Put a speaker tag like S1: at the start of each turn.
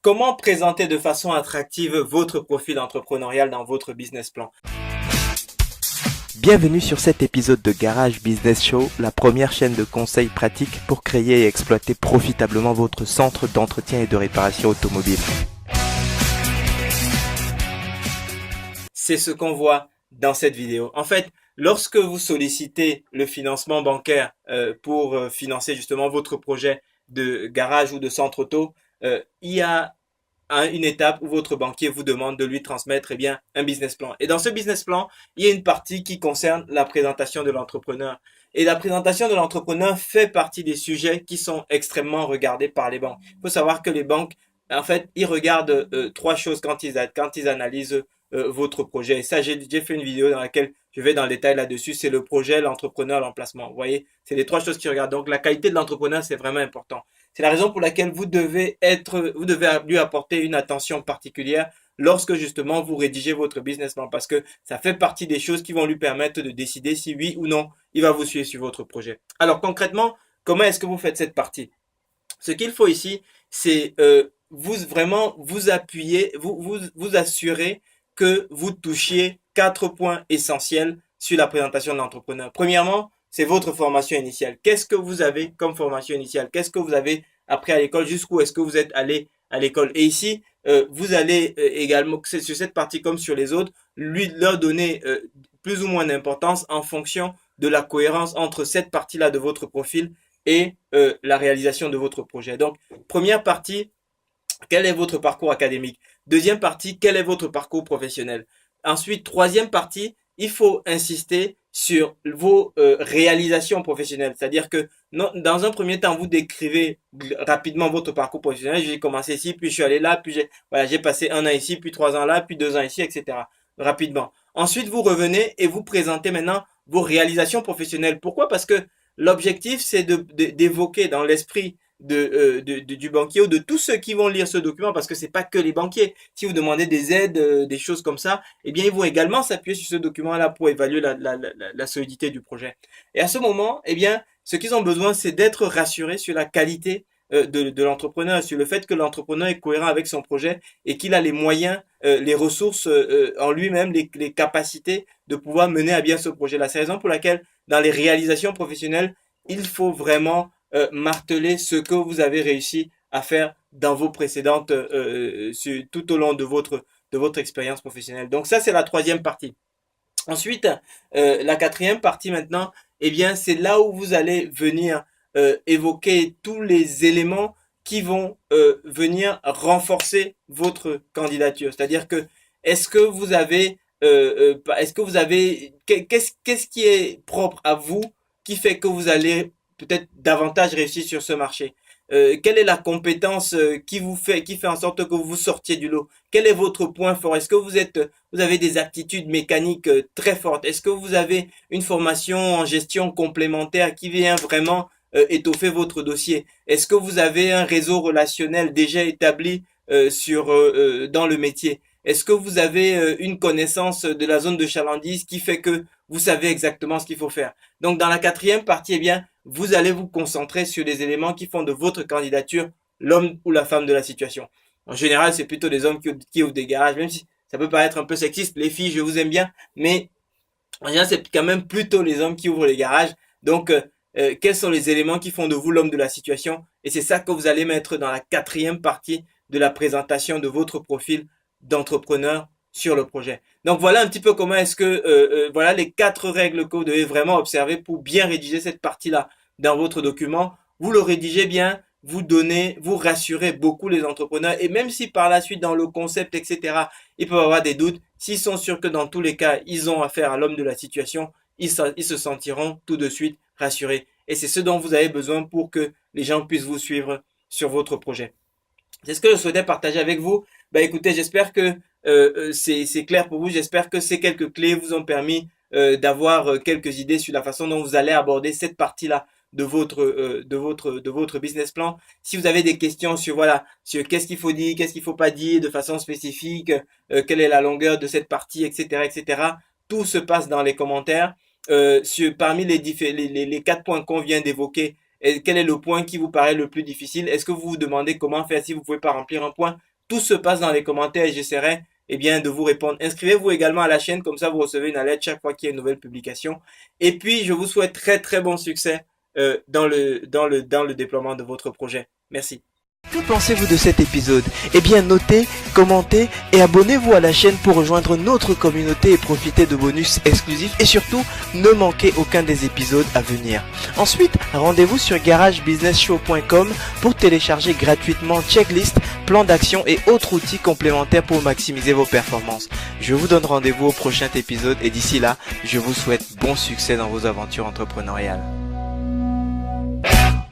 S1: Comment présenter de façon attractive votre profil entrepreneurial dans votre business plan?
S2: Bienvenue sur cet épisode de Garage Business Show, la première chaîne de conseils pratiques pour créer et exploiter profitablement votre centre d'entretien et de réparation automobile.
S1: C'est ce qu'on voit dans cette vidéo. En fait, lorsque vous sollicitez le financement bancaire pour financer justement votre projet de garage ou de centre auto, il y a une étape où votre banquier vous demande de lui transmettre un business plan. Et dans ce business plan, il y a une partie qui concerne la présentation de l'entrepreneur. Et la présentation de l'entrepreneur fait partie des sujets qui sont extrêmement regardés par les banques. Il faut savoir que les banques, en fait, ils regardent trois choses quand ils analysent votre projet. Et ça, j'ai fait une vidéo dans laquelle je vais dans le détail là-dessus. C'est le projet, l'entrepreneur, l'emplacement. Vous voyez, c'est les trois choses qu'ils regardent. Donc, la qualité de l'entrepreneur, c'est vraiment important. C'est la raison pour laquelle vous devez lui apporter une attention particulière lorsque justement vous rédigez votre business plan parce que ça fait partie des choses qui vont lui permettre de décider si oui ou non il va vous suivre sur votre projet. Alors concrètement, comment est-ce que vous faites cette partie? Ce qu'il faut ici, c'est vous appuyer, vous assurer que vous touchiez 4 points essentiels sur la présentation de l'entrepreneur. Premièrement, c'est votre formation initiale. Qu'est-ce que vous avez comme formation initiale? Qu'est-ce que vous avez appris à l'école? Jusqu'où est-ce que vous êtes allé à l'école? Et ici, vous allez également, sur cette partie comme sur les autres, leur donner plus ou moins d'importance en fonction de la cohérence entre cette partie-là de votre profil et la réalisation de votre projet. Donc, première partie, quel est votre parcours académique? Deuxième partie, quel est votre parcours professionnel? Ensuite, troisième partie, il faut insister sur vos réalisations professionnelles. C'est-à-dire que dans un premier temps, vous décrivez rapidement votre parcours professionnel. J'ai commencé ici, puis je suis allé là, puis j'ai passé 1 an ici, puis 3 ans là, puis 2 ans ici, etc. Rapidement. Ensuite, vous revenez et vous présentez maintenant vos réalisations professionnelles. Pourquoi? Parce que l'objectif, c'est d'évoquer dans l'esprit du banquier ou de tous ceux qui vont lire ce document, parce que c'est pas que les banquiers. Si vous demandez des aides, des choses comme ça, eh bien, ils vont également s'appuyer sur ce document-là pour évaluer la solidité du projet. Et à ce moment, eh bien, ce qu'ils ont besoin, c'est d'être rassurés sur la qualité de l'entrepreneur, sur le fait que l'entrepreneur est cohérent avec son projet et qu'il a les moyens, les ressources en lui-même, les capacités de pouvoir mener à bien ce projet-là. C'est la raison pour laquelle, dans les réalisations professionnelles, il faut vraiment marteler ce que vous avez réussi à faire dans vos précédentes, tout au long de votre expérience professionnelle. Donc ça, c'est la troisième partie. Ensuite, la quatrième partie maintenant, eh bien, c'est là où vous allez venir évoquer tous les éléments qui vont venir renforcer votre candidature. C'est-à-dire que est-ce que vous avez, qu'est-ce qui est propre à vous qui fait que vous allez peut-être davantage réussir sur ce marché? Quelle est la compétence qui fait en sorte que vous sortiez du lot? Quel est votre point fort? Est-ce que vous avez des aptitudes mécaniques très fortes? Est-ce que vous avez une formation en gestion complémentaire qui vient vraiment étoffer votre dossier? Est-ce que vous avez un réseau relationnel déjà établi dans le métier? Est-ce que vous avez une connaissance de la zone de chalandise qui fait que vous savez exactement ce qu'il faut faire? Donc, dans la quatrième partie, eh bien, vous allez vous concentrer sur les éléments qui font de votre candidature l'homme ou la femme de la situation. En général, c'est plutôt les hommes qui ouvrent des garages, même si ça peut paraître un peu sexiste. Les filles, je vous aime bien, mais en général, c'est quand même plutôt les hommes qui ouvrent les garages. Donc, quels sont les éléments qui font de vous l'homme de la situation? Et c'est ça que vous allez mettre dans la quatrième partie de la présentation de votre profil d'entrepreneur sur le projet. Donc voilà un petit peu comment est-ce que voilà les 4 règles que vous devez vraiment observer pour bien rédiger cette partie-là dans votre document. Vous le rédigez bien, vous rassurez beaucoup les entrepreneurs et même si par la suite dans le concept etc ils peuvent avoir des doutes, s'ils sont sûrs que dans tous les cas ils ont affaire à l'homme de la situation, ils se sentiront tout de suite rassurés. Et c'est ce dont vous avez besoin pour que les gens puissent vous suivre sur votre projet. C'est ce que je souhaitais partager avec vous. Ben écoutez, j'espère que c'est clair pour vous. J'espère que ces quelques clés vous ont permis d'avoir quelques idées sur la façon dont vous allez aborder cette partie-là de votre business plan. Si vous avez des questions sur voilà sur qu'est-ce qu'il faut dire, qu'est-ce qu'il faut pas dire de façon spécifique, quelle est la longueur de cette partie, etc., etc. Tout se passe dans les commentaires. Parmi les 4 points qu'on vient d'évoquer, quel est le point qui vous paraît le plus difficile? Est-ce que vous vous demandez comment faire si vous ne pouvez pas remplir un point? Tout se passe dans les commentaires et j'essaierai de vous répondre. Inscrivez-vous également à la chaîne, comme ça vous recevez une alerte chaque fois qu'il y a une nouvelle publication. Et puis, je vous souhaite très très bon succès dans le déploiement de votre projet. Merci.
S2: Que pensez-vous de cet épisode? Eh bien, notez, commentez et abonnez-vous à la chaîne pour rejoindre notre communauté et profiter de bonus exclusifs et surtout, ne manquez aucun des épisodes à venir. Ensuite, rendez-vous sur garagebusinessshow.com pour télécharger gratuitement checklist, plan d'action et autres outils complémentaires pour maximiser vos performances. Je vous donne rendez-vous au prochain épisode et d'ici là, je vous souhaite bon succès dans vos aventures entrepreneuriales.